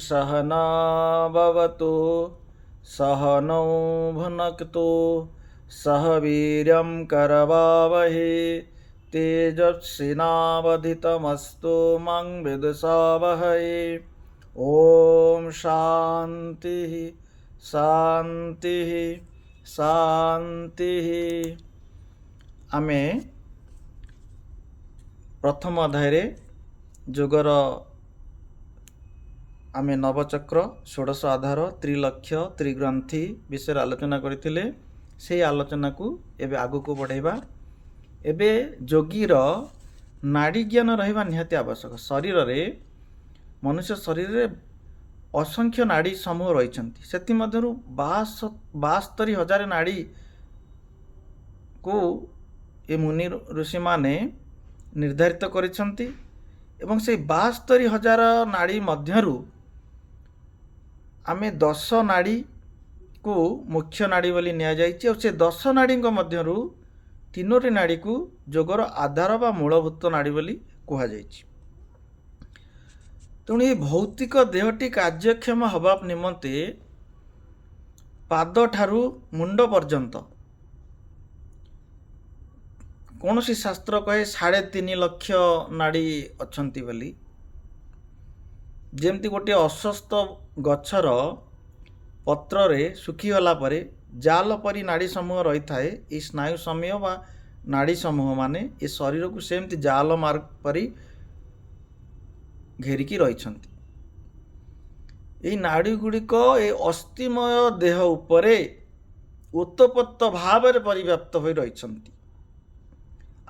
सहना भवतु सहनौ भुनक्तु सह वीर्यं करवावहे तेजस्विनावधितमस्तु मा विद्विषावहै। ओम शांति शांति शांति। आमे प्रथम अध्याय जोगर आमे नवचक्र षोडश आधार त्रिलक्ष्य त्रिग्रंथि विषय आलोचना करथिले। से आलोचना को एबे आगु को बढ़ाइबा। एबे जोगीर नाड़ी ज्ञान रहिबा निहाती आवश्यक। शरीर रे मनुष्य शरीर रे असंख्य नाड़ी समूह रही। से मध्यरु 72,000 नाड़ी को ए मुनि ऋषि माने निर्धारित करिसंती एवं से 72,000 नाड़ी मध्यरु आमे 10 नाड़ी को मुख्य नाड़ी बोली निया जाइछि और से 10 नाड़ी मध्यरु 3टी नाड़ी को जोगर आधार बा मूलभूत नाड़ी बोली कहा जाइछि। तेणु ये भौतिक देहटी कार्यक्षम हवा निमंते पाद ठारू मुंड पर्यंत कौन सी शास्त्र कहे 3.5 लाख नाड़ी अच्छंती बोली। जेमती गोटे अस्वस्थ गछर पत्र रे सुखीगला परे जाल परी नाड़ी समूह रही थाए। ये स्नायु समूह बा नाड़ी समूह माने ये शरीर को सेमती जाल मार्ग परी घेरिकी रही। नाड़ी गुड़िक ए अस्थिमय देह उपरे उत्तपत्त भाव परिव्याप्त हो रही।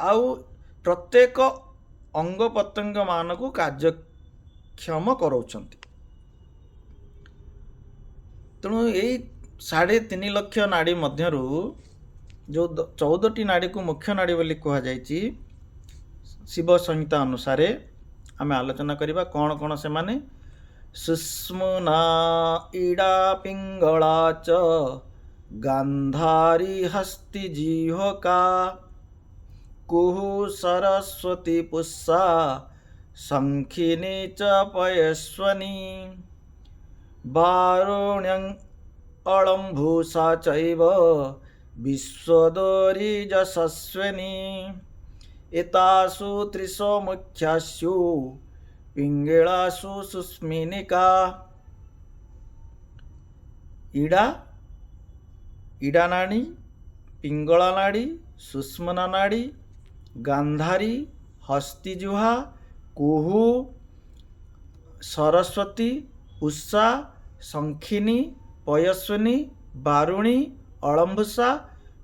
आउ प्रत्येक अंग प्रत्यंग मान को कार्यक्षम कराउछंती। तेणु यही 3.5 लाख नाड़ी मध्यरु जो 14टी नाड़ी को मुख्य नाड़ी बोली कहा जाइछि शिव संहिता अनुसार आमे आलोचना करिबा कौन कौन से माने। सुष्मुना इडा पिंगला च गांधारी हस्ति जिह्वका कुहु सरस्वती पुस्सा शंखिनी च पयस्वनी वारुण्यं अळम्भूषा चैव विश्वदोरी यशस्विनी एतासु त्रिशो मुख्यासु पिंगलासु सुस्मिनिका। इडा नाड़ी पिंगला नाड़ी सुष्मना नाड़ी गांधारी हस्तिजुहा कुहु सरस्वती उषा शंखिनी पयस्विनी बारुणी अळम्भुषा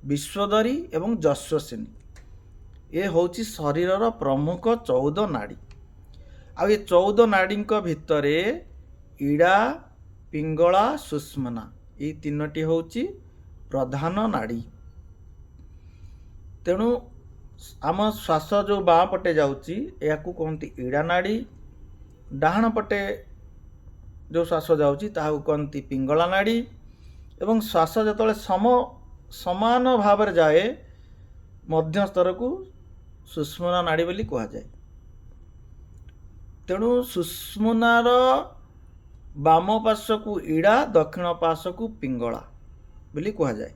विश्वदरी एवं यशस्विनी ये होची शरीरर प्रमुख 14 नाड़ी। आ ये 14 नाड़ी भितरे इडा पिंगला सुष्मना ये 3टी होची प्रधान नाड़ी। तेणु आम श्वास जो बाँ पटे जाउची या कहती इडा नाड़ी, डाहाण पटे जो श्वास जाउची ताहाकु कहती पिंगला नाड़ी एवं श्वास जतले समान भाव जाए मध्य स्तर को सुष्मना नाड़ी बोली कहा जाए। तेणु सुष्मनार बाम पार्श्व को इडा दक्षिण पार्श्व को पिंगला बोली कहा जाए।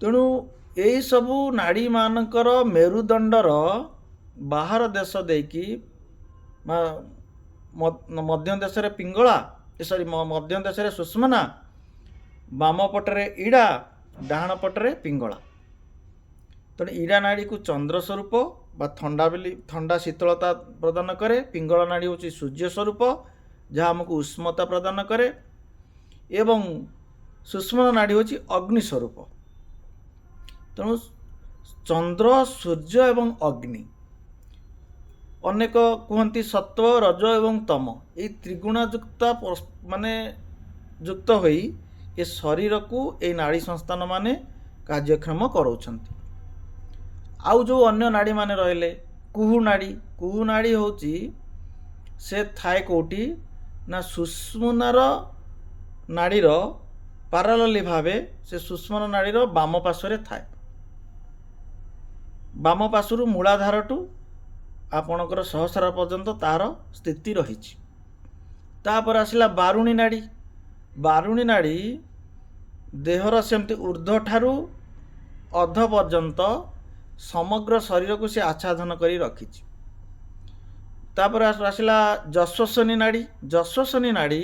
तेणु यही सबू नाड़ी मानकर मेरुदंडर बाहर देश देकी मध्य देश रे पिंगला सॉरी मध्य देश रे सुष्मना बाम पटरे इडा डाहाण पटरे पिंगला। तेणु इडा नाड़ी को चंद्र स्वरूप बा ठंडा शीतलता प्रदान करे। पिंगला नाड़ी होची सूर्य स्वरूप जहाँ आमको उष्मता प्रदान करे एवं सुष्मना नाड़ी होची अग्नि स्वरूप। तेणु चंद्र सूर्य एवं अग्नि अनेक कहती सत्व रज एवं तम ये त्रिगुणायुक्त माने युक्त होई ये शरीर को ये नाड़ी संस्थान माने कार्यक्षम कराउछंती। आउ जो अन्य नाड़ी माने रहिले कुहु नाड़ी होची से थाए कोटी ना सुष्मनार नाड़ीर पारालली भावे से सुष्मना नाड़ीर बाम पार्श्व थाए। बाम पार्श्व मूलाधार टू आपणकर सहस्रार पर्यंत तार स्थिति रही। तापर आसला बारुणी नाड़ी। बारुणी नाड़ी देहर सेमती ऊर्ध्व ठारू अध पर्यंत समग्र शरीर को से आच्छादन करी रखी। तापर आसला जश्वसनी नाड़ी। जश्वसनी नाड़ी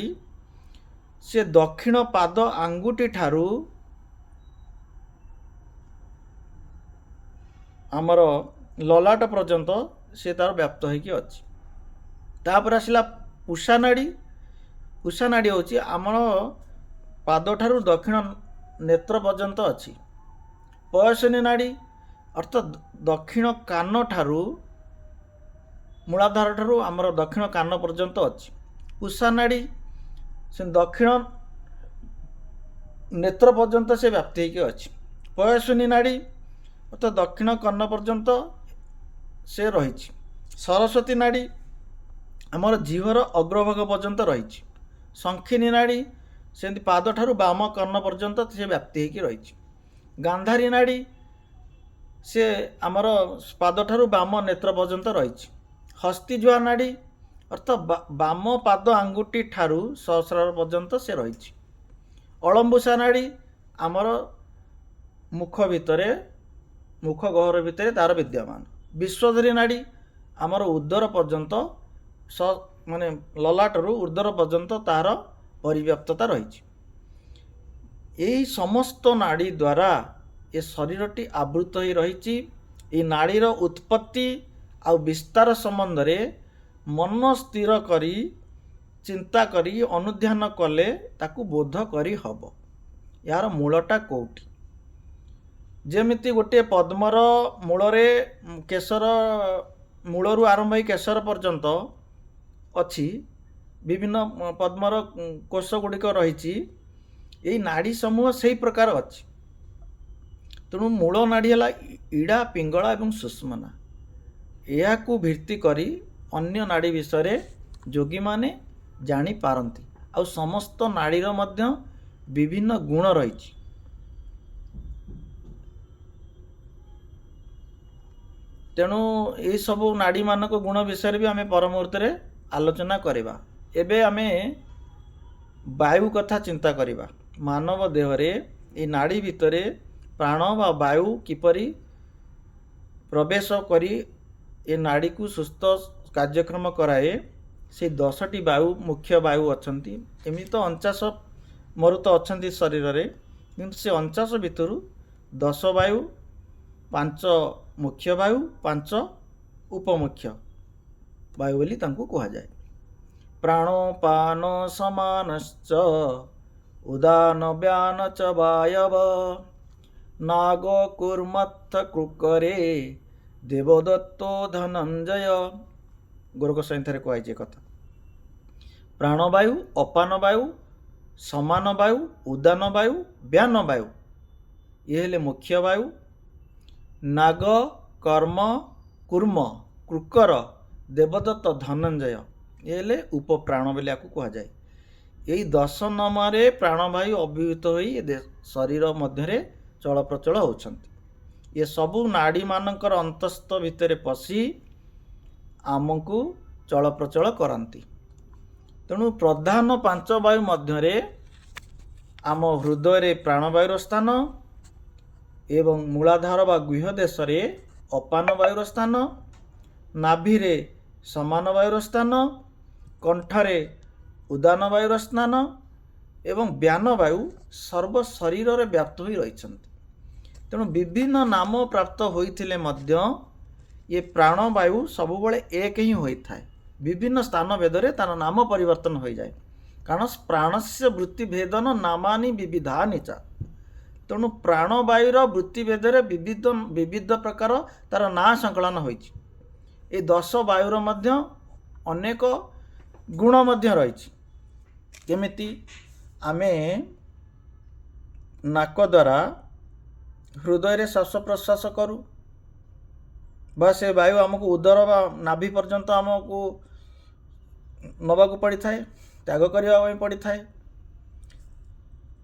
से दक्षिण पाद आंगुठी ठारू आमर ललाट पर्यंत से तार व्याप्त होइकी अछि। तापर आसला पूषा नाड़ी। पूषा नाड़ी होची आमर पाद ठारू दक्षिण नेत्र पर्यंत अछि। पयसनी नाड़ी अर्थात दक्षिण कान ठारू मूलाधार ठारू आमर दक्षिण कान पर्यंत अछि। पूषा नाड़ी से दक्षिण नेत्र पर्यंत से व्याप्त होइकी अछि। पयसनी नाड़ी अर्थात दक्षिण कर्ण पर्यंत से रही। सरस्वती नाड़ी आमर जीवर अग्रभाग पर्यंत रही। शंखिनी नाड़ी से पाद ठारू बाम कर्ण पर्यंत से व्याप्ति होकर रही। गांधारी नाड़ी से आमर पाद ठारू बाम नेत्र पर्यंत रही। हस्तिज्वा नाड़ी अर्थात बाम पाद आंगुठी ठारू सहस्रार पर्यंत से रही। अलम्बुसा नाड़ी आमर मुख भितरे मुख गहर भितर तार विद्यमान। विश्वधरी नाड़ी आमर उदर पर्यंत माने ललाटरू उर्दर पर्यंत तार परिव्याप्तता रही। यही समस्त नाड़ी द्वारा ये शरीरटी आवृत हो रही। ये नाड़ीर उत्पत्ति आ विस्तार संबंध रे मन स्थिर करी चिंता करी अनुध्यान कले ताकू बोध करी हब यार मूलटा कोठी। जेमिति गोटे पद्मर मूलरे केशर मूलरू आरंभ हो केशर पर्यंत अच्छी विभिन्न पद्मर कोष गुड़िक रही। यही नाड़ी समूह से प्रकार अच्छी। तेणु मूल नाड़ी है इड़ा पिंगला और सुषुम्ना। यह भित्ति करी अन्य नाड़ी विषय जोगी माने जानी पारंती। आ समस्त नाड़ीर मध्य विभिन्न गुण रही। तेणु ये सबू नाड़ी मानक गुण विषय भी आम पर मुहूर्त आलोचना करिबा। एबे आमे वायु कथा चिंता करिबा। मानव देहरे ये नाड़ी भितरे प्राण व वायु किपरि प्रवेश करी ये नाड़ी को सुस्थ कार्यक्रम कराए से 10टी वायु मुख्य वायु अछंती। एमि तो 49 मरुत अछंती शरीर रे किंतु से 49 भितरु 10 वायु 5 मुख्य वायु 5 उपमुख्य वायु बोली तांको कहा जाए। प्राणोपान समानश्च उदान व्यान च वायव नाग कुर्मत्थ कृकरे देवदत्तो धनंजय। गोरख संहिता कहुए कथा। प्राणवायु अपान वायु समान वायु उदान वायु व्यान वायु ये हेले मुख्य वायु। नाग कर्म कुर्म कृकर देवदत्त धनंजय ये हेले उपप्राण बोली आपको कह जाए। यही 10 नंबरे प्राणवायु अभिभूत हो शरीर मध्य चल प्रचल होती। ये सबू नाड़ी मानकर अंतस्थ भितर पशि आमको चल प्रचल करती। तेणु प्रधान 5 वायु मध्य आम हृदय प्राणवायुर स्थान एवं मूलाधार व गुह्य देश अपान वायुर स्थान, नाभि समान वायुर स्थान, कंठरे उदान वायुर स्थान एवं व्यान वायु सर्व शरीर रे व्याप्त हो रही। तेणु विभिन्न नाम प्राप्त होइथिले मध्य ये प्राणवायु सबुबले एक ही होता है। विभिन्न स्थान भेदरे तार नाम परिवर्तन हो जाए कारण प्राणस्य वृत्ति भेदन नामानि विविधानि च। तेणु प्राणवायुर वृत्ति भेदरे विविध विविध प्रकार तार ना संकलन होइछि। ए 10 वायुर मध्य अनेक गुण मध्य रही। केमिति आमे नाक द्वारा हृदय श्वास प्रश्वास करूँ बा से वायु आमको उदर बा नाभि पर्यंत आमको नवाक पड़ी थाए त्याग करने पड़ी थाए।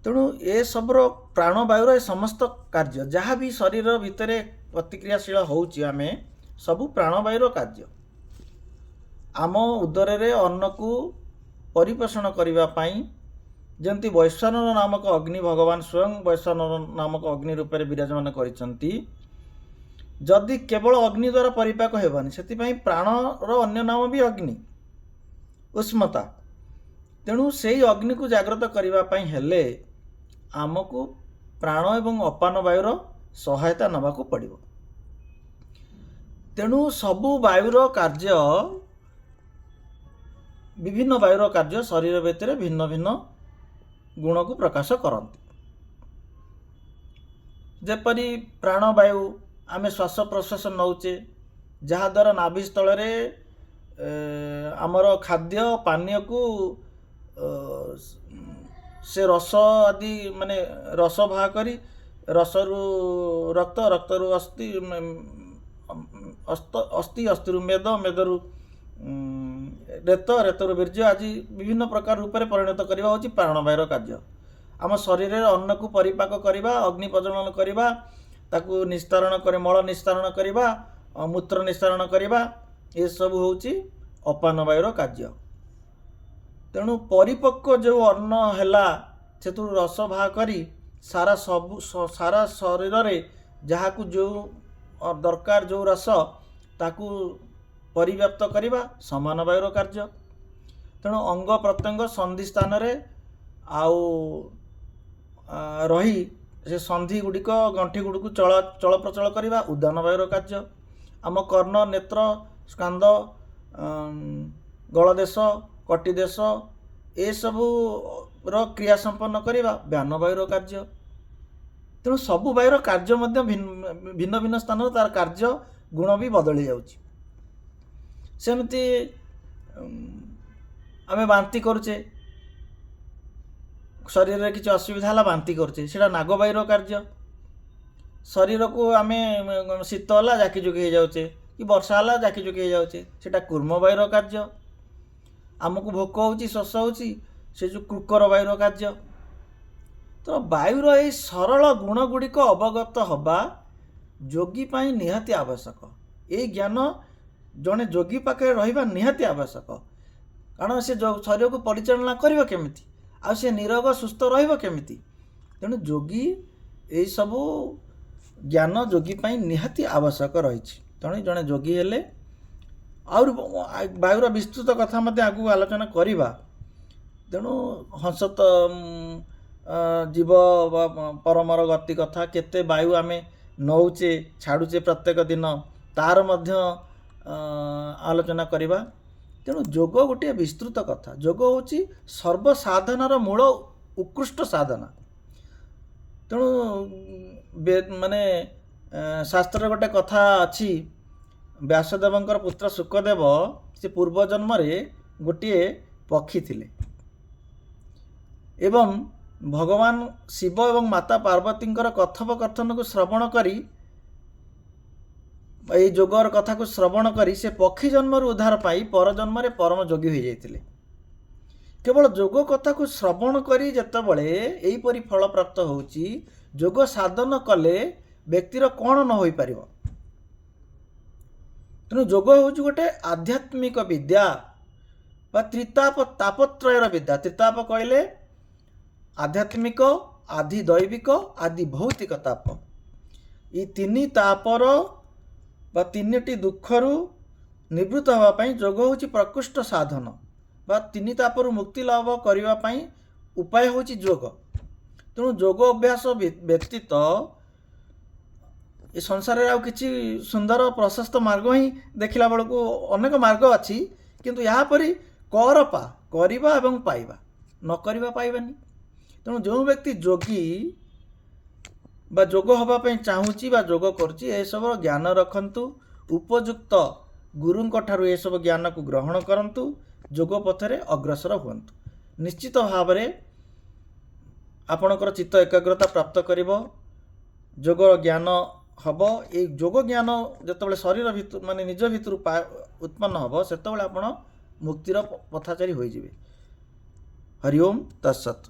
तेणु ए सबर प्राणवायुर ए समस्त कार्य जहाँ भी शरीर भितर प्रतिक्रियाशील होउछि आमे सबु प्राणवायुर कार्य। आम उदर रे अन्न को ପରିପୋଷଣ କରିବା ପାଇଁ ଯେମିତି ବୈଶ୍ୱନର ନାମକ ଅଗ୍ନି ଭଗବାନ ସ୍ୱୟଂ ବୈଶ୍ୱନର ନାମକ ଅଗ୍ନି ରୂପରେ ବିରାଜମାନ କରିଛନ୍ତି। ଯଦି କେବଳ ଅଗ୍ନି ଦ୍ୱାରା ପରିପାକ ହେବନି, ସେଥିପାଇଁ ପ୍ରାଣର ଅନ୍ୟ ନାମ ବି ଅଗ୍ନି, ଉଷ୍ମତା। ତେଣୁ ସେଇ ଅଗ୍ନିକୁ ଜାଗ୍ରତ କରିବା ପାଇଁ ହେଲେ ଆମକୁ ପ୍ରାଣ ଏବଂ ଅପାନ ବାୟୁର ସହାୟତା ନେବାକୁ ପଡ଼ିବ। ତେଣୁ ସବୁ ବାୟୁର କାର୍ଯ୍ୟ, ବିଭିନ୍ନ ବାୟୁର କାର୍ଯ୍ୟ ଶରୀର ଭିତରେ ଭିନ୍ନ ଭିନ୍ନ ଗୁଣକୁ ପ୍ରକାଶ କରନ୍ତି। ଯେପରି ପ୍ରାଣବାୟୁ ଆମେ ଶ୍ୱାସ ପ୍ରଶ୍ୱାସ ନେଉଛେ, ଯାହାଦ୍ୱାରା ନାଭିସ୍ଥଳରେ ଆମର ଖାଦ୍ୟ ପାନୀୟକୁ ସେ ରସ ଆଦି ମାନେ ରସ ବାହା କରି ରସରୁ ରକ୍ତ, ରକ୍ତରୁ ଅସ୍ଥି, ଅସ୍ଥିରୁ ମେଦ, ମେଦରୁ ରେତ, ରେତରୁ ବୀର୍ଯ୍ୟ ଆଦି ବିଭିନ୍ନ ପ୍ରକାର ରୂପରେ ପରିଣତ କରିବା ହେଉଛି ପ୍ରାଣବାୟୁର କାର୍ଯ୍ୟ। ଆମ ଶରୀରରେ ଅନ୍ନକୁ ପରିପାକ କରିବା, ଅଗ୍ନି ପ୍ରଜ୍ୱଳନ କରିବା, ତାକୁ ନିସ୍ତାରଣ କରି ମଳ ନିସ୍ତାରଣ କରିବା, ମୂତ୍ର ନିସ୍ତାରଣ କରିବା, ଏସବୁ ହେଉଛି ଅପାନ ବାୟୁର କାର୍ଯ୍ୟ। ତେଣୁ ପରିପକ୍ୱ ଯେଉଁ ଅନ୍ନ ହେଲା ସେଥିରୁ ରସ ବାହା କରି ସାରା ଶରୀରରେ ଯାହାକୁ ଯେଉଁ ଦରକାର ଯେଉଁ ରସ ତାକୁ ପରିବ୍ୟାପ୍ତ କରିବା ସମାନ ବାୟୁର କାର୍ଯ୍ୟ। ତେଣୁ ଅଙ୍ଗ ପ୍ରତ୍ୟଙ୍ଗ ସନ୍ଧି ସ୍ଥାନରେ ଆଉ ରହି ସେ ସନ୍ଧି ଗୁଡ଼ିକ ଗଣ୍ଠି ଗୁଡ଼ିକୁ ଚଳପ୍ରଚଳ କରିବା ଉଦାନ ବାୟୁର କାର୍ଯ୍ୟ। ଆମ କର୍ଣ୍ଣ, ନେତ୍ର, ସ୍କାନ୍ଦ, ଗଳଦେଶ, କଟିଦେଶ ଏସବୁର କ୍ରିୟା ସମ୍ପନ୍ନ କରିବା ବ୍ୟାନ ବାୟୁର କାର୍ଯ୍ୟ। ତେଣୁ ସବୁ ବାୟୁର କାର୍ଯ୍ୟ ମଧ୍ୟ ଭିନ୍ନ ଭିନ୍ନ ସ୍ଥାନରେ ତାର କାର୍ଯ୍ୟ ଗୁଣ ବି ବଦଳି ଯାଉଛି। ସେମିତି ଆମେ ବାନ୍ତି କରୁଛେ, ଶରୀରରେ କିଛି ଅସୁବିଧା ହେଲା ବାନ୍ତି କରୁଛେ, ସେଇଟା ନାଗବାୟୁର କାର୍ଯ୍ୟ। ଶରୀରକୁ ଆମେ ଶୀତ ହେଲା ଜାକିଜୁକି ହେଇଯାଉଛେ, କି ବର୍ଷା ହେଲା ଜାକିଜୁକି ହେଇଯାଉଛେ, ସେଇଟା କୁର୍ମବାୟୁର କାର୍ଯ୍ୟ। ଆମକୁ ଭୋକ ହେଉଛି, ଶୋଷ ହେଉଛି, ସେ ଯେଉଁ କୃକର ବାୟୁର କାର୍ଯ୍ୟ। ତ ବାୟୁର ଏହି ସରଳ ଗୁଣ ଗୁଡ଼ିକ ଅବଗତ ହେବା ଯୋଗୀ ପାଇଁ ନିହାତି ଆବଶ୍ୟକ। ଏହି ଜ୍ଞାନ ଜଣେ ଯୋଗୀ ପାଖରେ ରହିବା ନିହାତି ଆବଶ୍ୟକ। କାରଣ ସେ ଶରୀରକୁ ପରିଚାଳନା କରିବ କେମିତି, ଆଉ ସେ ନିରୋଗ ସୁସ୍ଥ ରହିବ କେମିତି? ତେଣୁ ଯୋଗୀ ଏହିସବୁ ଜ୍ଞାନ ଯୋଗୀ ପାଇଁ ନିହାତି ଆବଶ୍ୟକ ରହିଛି। ତେଣୁ ଜଣେ ଯୋଗୀ ହେଲେ ଆହୁରି ବାୟୁର ବିସ୍ତୃତ କଥା ମଧ୍ୟ ଆଗକୁ ଆଲୋଚନା କରିବା। ତେଣୁ ହଂସ ତ ଜୀବ ବା ପରମର ଗତି କଥା, କେତେ ବାୟୁ ଆମେ ନେଉଛେ ଛାଡ଼ୁଛେ ପ୍ରତ୍ୟେକ ଦିନ, ତାର ମଧ୍ୟ ଆଲୋଚନା କରିବା। ତେଣୁ ଯୋଗ ଗୋଟିଏ ବିସ୍ତୃତ କଥା। ଯୋଗ ହେଉଛି ସର୍ବସାଧନାର ମୂଳ ଉତ୍କୃଷ୍ଟ ସାଧନା। ତେଣୁ ମାନେ ଶାସ୍ତ୍ରରେ ଗୋଟେ କଥା ଅଛି, ବ୍ୟାସଦେବଙ୍କର ପୁତ୍ର ଶୁକଦେବ ସେ ପୂର୍ବ ଜନ୍ମରେ ଗୋଟିଏ ପକ୍ଷୀ ଥିଲେ ଏବଂ ଭଗବାନ ଶିବ ଏବଂ ମାତା ପାର୍ବତୀଙ୍କର କଥୋପକଥନକୁ ଶ୍ରବଣ କରି, ଏହି ଯୋଗର କଥାକୁ ଶ୍ରବଣ କରି ସେ ପକ୍ଷୀ ଜନ୍ମରୁ ଉଦ୍ଧାର ପାଇ ପରଜନ୍ମରେ ପରମ ଯୋଗୀ ହୋଇଯାଇଥିଲେ। କେବଳ ଯୋଗ କଥାକୁ ଶ୍ରବଣ କରି ଯେତେବେଳେ ଏହିପରି ଫଳ ପ୍ରାପ୍ତ ହେଉଛି, ଯୋଗ ସାଧନ କଲେ ବ୍ୟକ୍ତିର କ'ଣ ନ ହୋଇପାରିବ। ତେଣୁ ଯୋଗ ହେଉଛି ଗୋଟେ ଆଧ୍ୟାତ୍ମିକ ବିଦ୍ୟା ବା ତ୍ରିତାପ ତାପତ୍ରୟର ବିଦ୍ୟା। ତ୍ରିତାପ କହିଲେ ଆଧ୍ୟାତ୍ମିକ, ଆଦି ଦୈବିକ, ଆଦି ଭୌତିକ ତାପ। ଏହି ତିନି ତାପର ବା ତିନିଟି ଦୁଃଖରୁ ନିବୃତ୍ତ ହେବା ପାଇଁ ଯୋଗ ହେଉଛି ପ୍ରକୃଷ୍ଟ ସାଧନ ବା ତିନି ତାପରୁ ମୁକ୍ତି ଲାଭ କରିବା ପାଇଁ ଉପାୟ ହେଉଛି ଯୋଗ। ତେଣୁ ଯୋଗ ଅଭ୍ୟାସ ବ୍ୟତୀତ ଏ ସଂସାରରେ ଆଉ କିଛି ସୁନ୍ଦର ପ୍ରଶସ୍ତ ମାର୍ଗ ହିଁ ଦେଖିଲା ବେଳକୁ ଅନେକ ମାର୍ଗ ଅଛି, କିନ୍ତୁ ଏହାପରି କରିବା ଏବଂ ପାଇବା, ନ କରିବା ପାଇବାନି। ତେଣୁ ଯେଉଁ ବ୍ୟକ୍ତି ଯୋଗୀ ବା ଯୋଗ ହେବା ପାଇଁ ଚାହୁଁଛି ବା ଯୋଗ କରୁଛି, ଏସବୁର ଜ୍ଞାନ ରଖନ୍ତୁ, ଉପଯୁକ୍ତ ଗୁରୁଙ୍କ ଠାରୁ ଏସବୁ ଜ୍ଞାନକୁ ଗ୍ରହଣ କରନ୍ତୁ, ଯୋଗ ପଥରେ ଅଗ୍ରସର ହୁଅନ୍ତୁ। ନିଶ୍ଚିତ ଭାବରେ ଆପଣଙ୍କର ଚିତ୍ତ ଏକାଗ୍ରତା ପ୍ରାପ୍ତ କରିବ, ଯୋଗର ଜ୍ଞାନ ହେବ। এই ଯୋଗ ଜ୍ଞାନ ଯେତେବେଳେ ଶରୀର ଭିତରୁ ମାନେ ନିଜ ଭିତରୁ ଉତ୍ପନ୍ନ ହେବ, ସେତେବେଳେ ଆପଣ ମୁକ୍ତିର ପଥାଚାରୀ ହୋଇଯିବେ। ହରି ଓମ୍ ତତ୍ସତ୍।